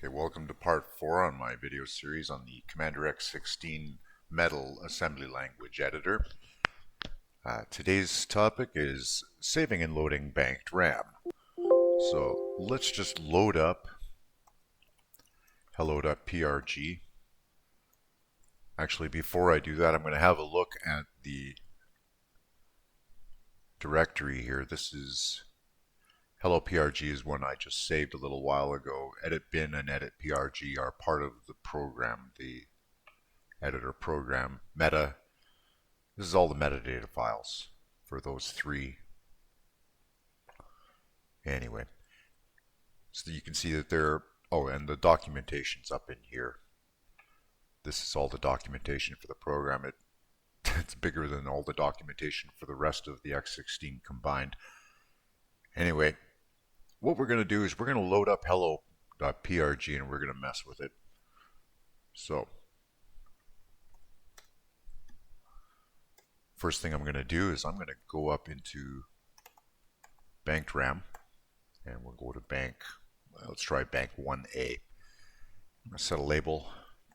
Okay, welcome to part 4 on my video series on the Commander X16 Metal Assembly Language Editor. Today's topic is saving and loading banked RAM. So let's just load up hello.prg. Actually, before I do that, I'm going to have a look at the directory here. This is hello.prg is one I just saved a little while ago. Edit bin and edit prg are part of the program, the editor program. Meta, this is all the metadata files for those three. Anyway, so you can see that they're, oh, and the documentation's up in here. This is all the documentation for the program. It's bigger than all the documentation for the rest of the X16 combined. Anyway, what we're going to do is we're going to load up hello.prg and we're going to mess with it. So, first thing I'm going to do is I'm going to go up into banked RAM and we'll go to bank. Let's try bank 1A. I'm going to set a label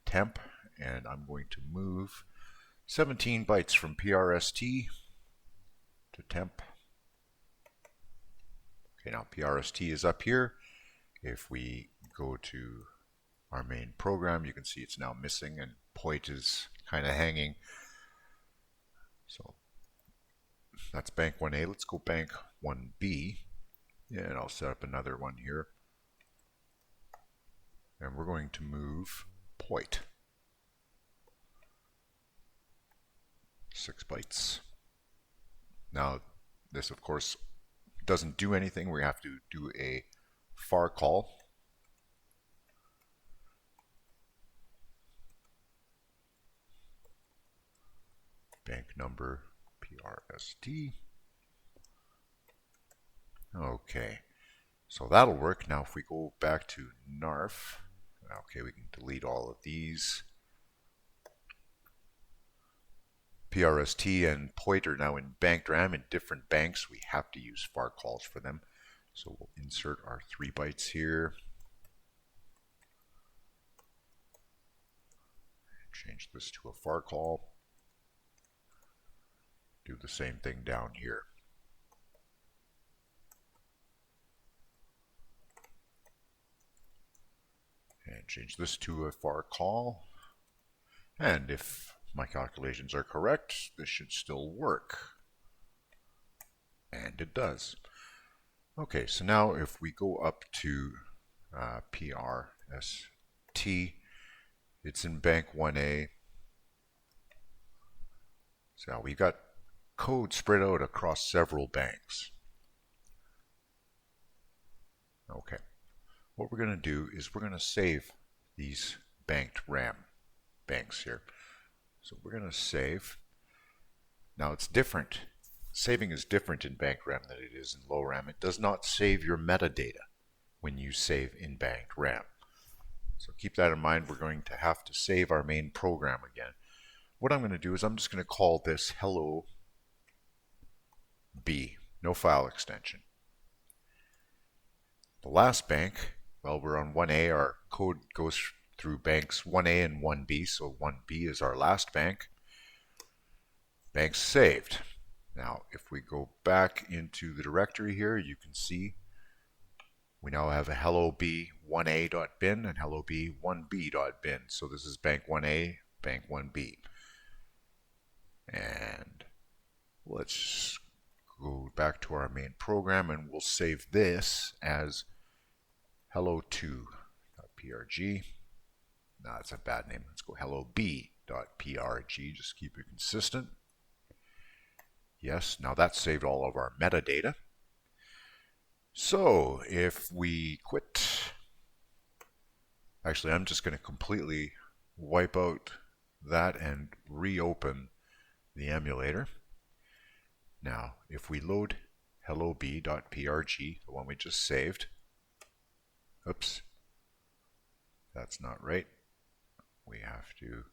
temp and I'm going to move 17 bytes from PRST to temp. Okay, now PRST is up here. If we go to our main program, you can see it's now missing and point is kind of hanging. So that's bank 1A. Let's go bank 1B. And I'll set up another one here. And we're going to move point 6 bytes. Now, this of course doesn't do anything. We have to do a var call. Bank number PRST. Okay, so that'll work. Now if we go back to NARF, okay, we can delete all of these. PRST and point are now in banked RAM in different banks. We have to use var calls for them. So we'll insert our 3 bytes here. Change this to a var call. Do the same thing down here. And change this to a var call. And if my calculations are correct, this should still work. And it does. Okay, so now if we go up to PRST, it's in bank 1A. So we've got code spread out across several banks. Okay, what we're going to do is we're going to save these banked RAM banks here. So we're going to save. Now it's different. Saving is different in banked RAM than it is in low RAM. It does not save your metadata when you save in banked RAM. So keep that in mind. We're going to have to save our main program again. What I'm going to do is I'm just going to call this hello B, no file extension. The last bank, well, we're on 1A. Our code goes through banks 1A and 1B, so 1B is our last bank. Bank's saved. Now, if we go back into the directory here, you can see we now have a hello B 1A.bin and hello B 1B.bin. So this is bank 1A, bank 1B. And let's go back to our main program and we'll save this as hello2.prg. No, that's a bad name. Let's go hellob.prg. Just keep it consistent. Yes, now that's saved all of our metadata. So if we quit, actually I'm just going to completely wipe out that and reopen the emulator. Now if we load hellob.prg, the one we just saved, oops, that's not right. We have to,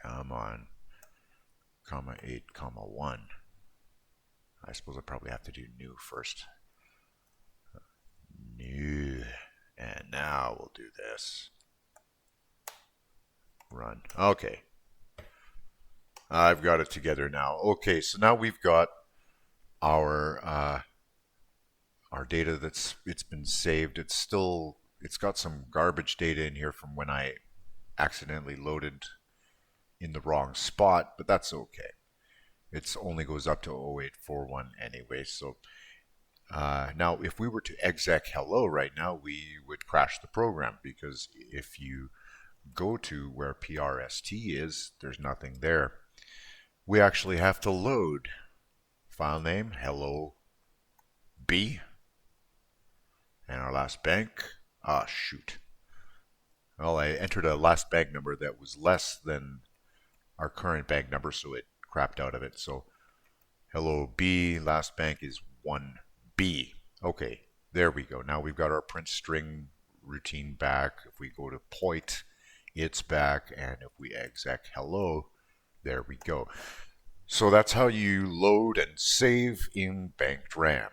come on, comma 8, comma 1. I suppose I probably have to do new first. New. And now we'll do this. Run. Okay. I've got it together now. Okay, so now we've got our data it's been saved. It's got some garbage data in here from when I accidentally loaded in the wrong spot, but that's okay. It only goes up to 0841 anyway. So now if we were to exec hello right now, we would crash the program, because if you go to where PRST is, there's nothing there. We actually have to load file name hello B and our last bank. Ah, shoot. Well, I entered a last bank number that was less than our current bank number, so it crapped out of it. So hello B, last bank is 1B. Okay, there we go. Now we've got our print string routine back. If we go to point, it's back, and if we exec hello, there we go. So that's how you load and save in banked RAM.